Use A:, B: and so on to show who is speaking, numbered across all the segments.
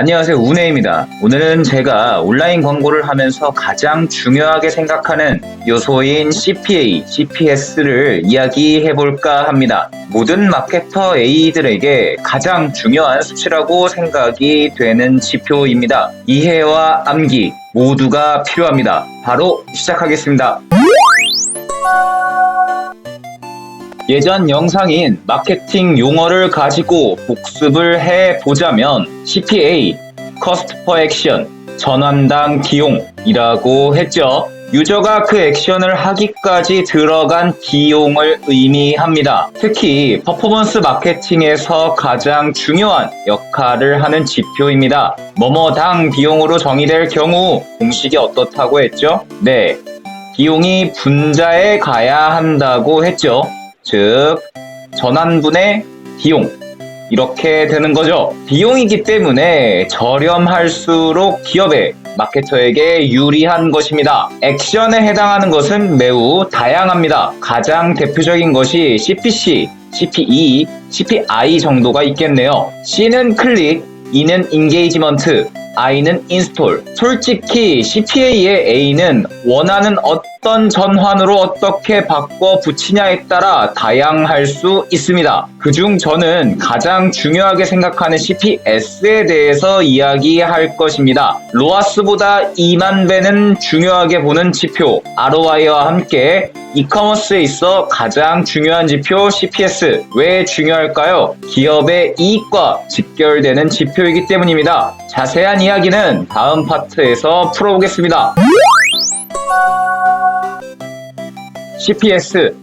A: 안녕하세요, 운혜입니다. 오늘은 제가 온라인 광고를 하면서 가장 중요하게 생각하는 요소인 CPA, CPS를 이야기해볼까 합니다. 모든 마케터 A들에게 가장 중요한 수치라고 생각이 되는 지표입니다. 이해와 암기 모두가 필요합니다. 바로 시작하겠습니다. 예전 영상인 마케팅 용어를 가지고 복습을 해보자면 CPA, Cost per Action, 전환당 비용이라고 했죠. 유저가 그 액션을 하기까지 들어간 비용을 의미합니다. 특히 퍼포먼스 마케팅에서 가장 중요한 역할을 하는 지표입니다. 뭐뭐당 비용으로 정의될 경우 공식이 어떻다고 했죠? 네, 비용이 분자에 가야 한다고 했죠. 즉, 전환분의 비용, 이렇게 되는 거죠. 비용이기 때문에 저렴할수록 기업의 마케터에게 유리한 것입니다. 액션에 해당하는 것은 매우 다양합니다. 가장 대표적인 것이 CPC, CPE, CPI 정도가 있겠네요. C는 클릭, E는 인게이지먼트, I는 인스톨. 솔직히 CPA의 A는 원하는 어떤 전환으로 어떻게 바꿔 붙이냐에 따라 다양할 수 있습니다. 그중 저는 가장 중요하게 생각하는 CPS에 대해서 이야기할 것입니다. 로아스보다 2만 배는 중요하게 보는 지표, ROI와 함께 이커머스에 있어 가장 중요한 지표 CPS. 왜 중요할까요? 기업의 이익과 직결되는 지표이기 때문입니다. 자세한 이야기는 다음 파트에서 풀어보겠습니다. CPS,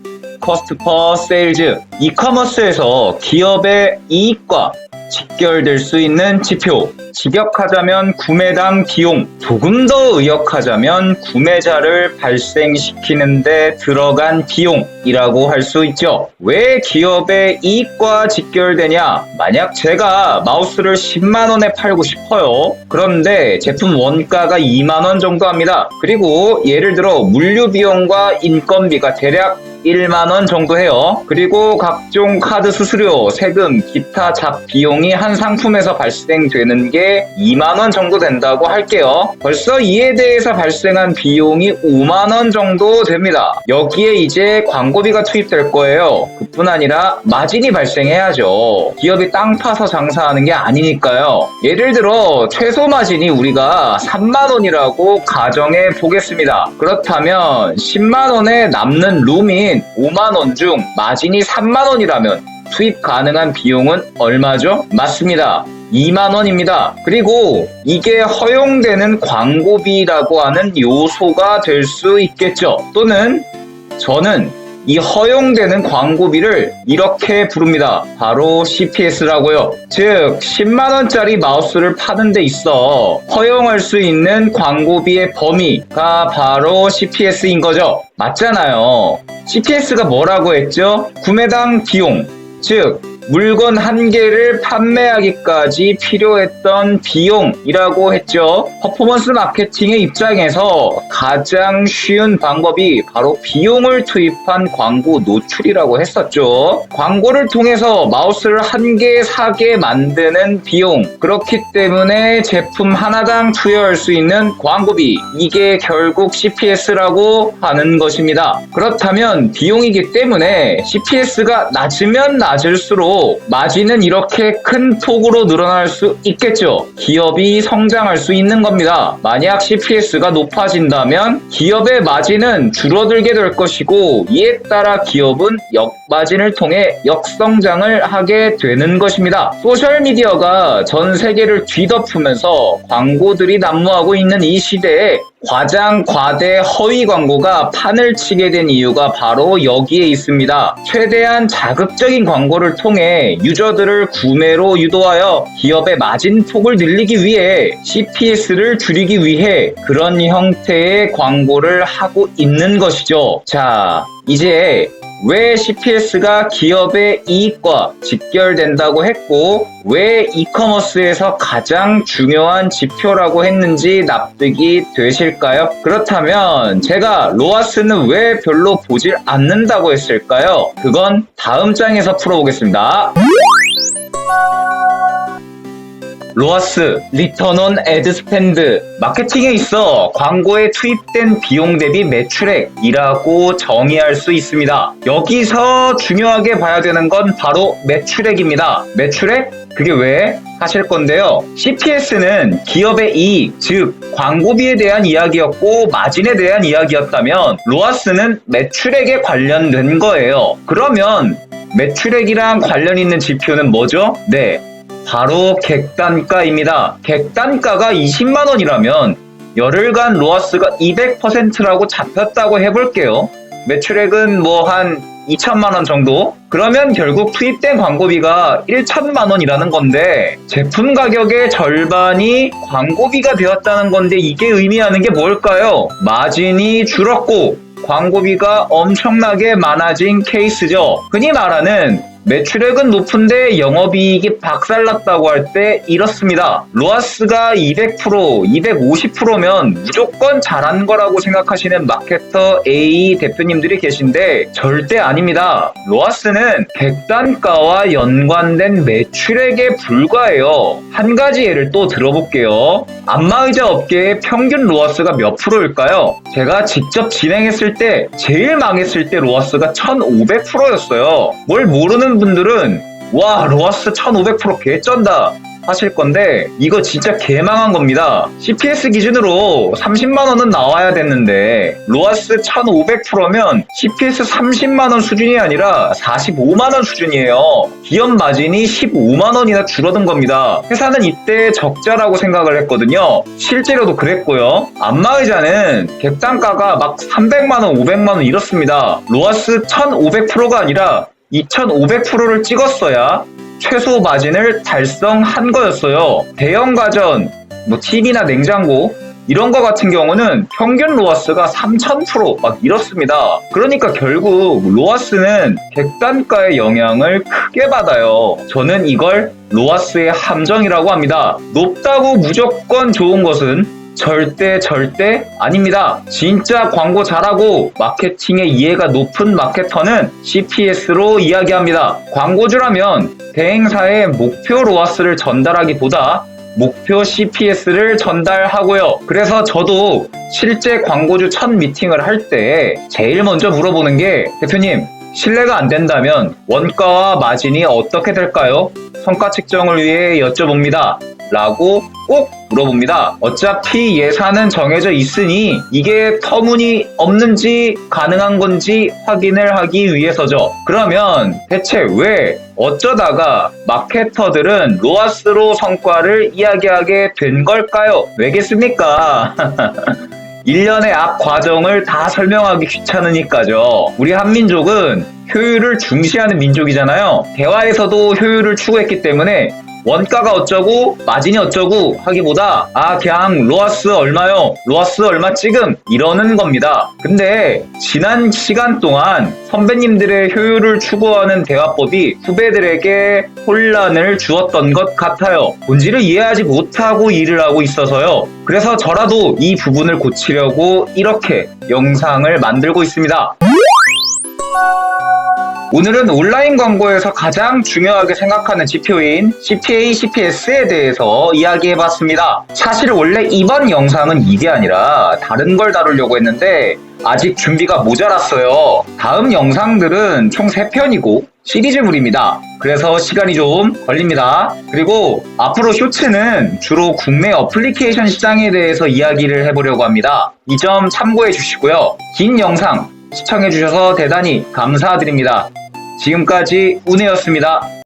A: Cost per Sales, 이커머스에서 기업의 이익과 직결될 수 있는 지표. 직역하자면 구매당 비용, 조금 더 의역하자면 구매자를 발생시키는데 들어간 비용이라고 할 수 있죠. 왜 기업의 이익과 직결되냐? 만약 제가 마우스를 10만원에 팔고 싶어요. 그런데 제품 원가가 2만원 정도 합니다. 그리고 예를 들어 물류 비용과 인건비가 대략 1만원 정도 해요. 그리고 각종 카드 수수료, 세금, 기타 잡 비용이 한 상품에서 발생되는 게 2만원 정도 된다고 할게요. 벌써 이에 대해서 발생한 비용이 5만원 정도 됩니다. 여기에 이제 광고비가 투입될 거예요. 그뿐 아니라 마진이 발생해야죠. 기업이 땅 파서 장사하는 게 아니니까요. 예를 들어 최소 마진이 우리가 3만원이라고 가정해 보겠습니다. 그렇다면 10만원에 남는 룸인 5만원 중 마진이 3만원이라면 투입 가능한 비용은 얼마죠? 맞습니다. 2만원입니다. 그리고 이게 허용되는 광고비라고 하는 요소가 될 수 있겠죠. 또는 저는 이 허용되는 광고비를 이렇게 부릅니다. 바로 CPS라고요. 즉 10만원짜리 마우스를 파는 데 있어 허용할 수 있는 광고비의 범위가 바로 CPS인 거죠. 맞잖아요. CPS가 뭐라고 했죠? 구매당 비용, 즉 물건 한 개를 판매하기까지 필요했던 비용이라고 했죠. 퍼포먼스 마케팅의 입장에서 가장 쉬운 방법이 바로 비용을 투입한 광고 노출이라고 했었죠. 광고를 통해서 마우스를 한 개 사게 만드는 비용, 그렇기 때문에 제품 하나당 투여할 수 있는 광고비, 이게 결국 CPS라고 하는 것입니다. 그렇다면 비용이기 때문에 CPS가 낮으면 낮을수록 마진은 이렇게 큰 폭으로 늘어날 수 있겠죠. 기업이 성장할 수 있는 겁니다. 만약 CPS가 높아진다면 기업의 마진은 줄어들게 될 것이고, 이에 따라 기업은 역마진을 통해 역성장을 하게 되는 것입니다. 소셜미디어가 전 세계를 뒤덮으면서 광고들이 난무하고 있는 이 시대에 과장, 과대, 허위 광고가 판을 치게 된 이유가 바로 여기에 있습니다. 최대한 자극적인 광고를 통해 유저들을 구매로 유도하여 기업의 마진폭을 늘리기 위해 CPS를 줄이기 위해 그런 형태의 광고를 하고 있는 것이죠. 자, 이제 왜 CPS가 기업의 이익과 직결된다고 했고 왜 이커머스에서 가장 중요한 지표라고 했는지 납득이 되실까요? 그렇다면 제가 로아스는 왜 별로 보질 않는다고 했을까요? 그건 다음 장에서 풀어보겠습니다. 로아스, 리턴 온 애드 스펜드, 마케팅에 있어 광고에 투입된 비용 대비 매출액이라고 정의할 수 있습니다. 여기서 중요하게 봐야 되는 건 바로 매출액입니다. 매출액? 그게 왜 하실 건데요. CPS는 기업의 이익, 즉 광고비에 대한 이야기였고 마진에 대한 이야기였다면 로아스는 매출액에 관련된 거예요. 그러면 매출액이랑 관련 있는 지표는 뭐죠? 네, 바로 객단가입니다. 객단가가 20만 원이라면 열흘간 로아스가 200%라고 잡혔다고 해볼게요. 매출액은 뭐 한 2천만 원 정도? 그러면 결국 투입된 광고비가 1천만 원이라는 건데 제품 가격의 절반이 광고비가 되었다는 건데 이게 의미하는 게 뭘까요? 마진이 줄었고 광고비가 엄청나게 많아진 케이스죠. 흔히 말하는 매출액은 높은데 영업이익이 박살났다고 할 때 이렇습니다. 로아스가 200%, 250%면 무조건 잘한 거라고 생각하시는 마케터 A 대표님들이 계신데 절대 아닙니다. 로아스는 객단가와 연관된 매출액에 불과해요. 한 가지 예를 또 들어볼게요. 안마의자 업계의 평균 로아스가 몇 프로일까요? 제가 직접 진행했을 때 제일 망했을 때 로아스가 1500%였어요. 뭘 모르는 분들은 와 로아스 1500% 개쩐다 하실 건데 이거 진짜 개망한 겁니다. CPS 기준으로 30만원은 나와야 됐는데 로아스 1500%면 CPS 30만원 수준이 아니라 45만원 수준이에요. 기업 마진이 15만원이나 줄어든 겁니다. 회사는 이때 적자라고 생각을 했거든요. 실제로도 그랬고요. 안마의자는 객단가가 막 300만원, 500만원 이렇습니다. 로아스 1500%가 아니라 2500%를 찍었어야 최소 마진을 달성한 거였어요. 대형 가전, 뭐 TV나 냉장고 이런 거 같은 경우는 평균 로아스가 3000% 막 이렇습니다. 그러니까 결국 로아스는 객단가의 영향을 크게 받아요. 저는 이걸 로아스의 함정이라고 합니다. 높다고 무조건 좋은 것은 절대 아닙니다. 진짜 광고 잘하고 마케팅에 이해가 높은 마케터는 CPS로 이야기합니다. 광고주라면 대행사에 목표 로아스를 전달하기보다 목표 CPS를 전달하고요. 그래서 저도 실제 광고주 첫 미팅을 할 때 제일 먼저 물어보는 게 대표님 신뢰가 안 된다면 원가와 마진이 어떻게 될까요? 성과 측정을 위해 여쭤봅니다. 라고 꼭 물어봅니다. 어차피 예산은 정해져 있으니 이게 터무니없는지 가능한 건지 확인을 하기 위해서죠. 그러면 대체 왜 어쩌다가 마케터들은 로아스로 성과를 이야기하게 된 걸까요? 왜겠습니까? 1년의 앞 과정을 다 설명하기 귀찮으니까죠. 우리 한민족은 효율을 중시하는 민족이잖아요. 대화에서도 효율을 추구했기 때문에 원가가 어쩌고 마진이 어쩌고 하기보다 그냥 로아스 얼마요? 로아스 얼마 찍음? 이러는 겁니다. 근데 지난 시간 동안 선배님들의 효율을 추구하는 대화법이 후배들에게 혼란을 주었던 것 같아요. 본질을 이해하지 못하고 일을 하고 있어서요. 그래서 저라도 이 부분을 고치려고 이렇게 영상을 만들고 있습니다. 오늘은 온라인 광고에서 가장 중요하게 생각하는 지표인 CPA, CPS에 대해서 이야기해봤습니다. 사실 원래 이번 영상은 이게 아니라 다른 걸 다루려고 했는데 아직 준비가 모자랐어요. 다음 영상들은 총 3편이고 시리즈물입니다. 그래서 시간이 좀 걸립니다. 그리고 앞으로 쇼츠는 주로 국내 어플리케이션 시장에 대해서 이야기를 해보려고 합니다. 이 점 참고해 주시고요. 긴 영상 시청해주셔서 대단히 감사드립니다. 지금까지 운혜였습니다.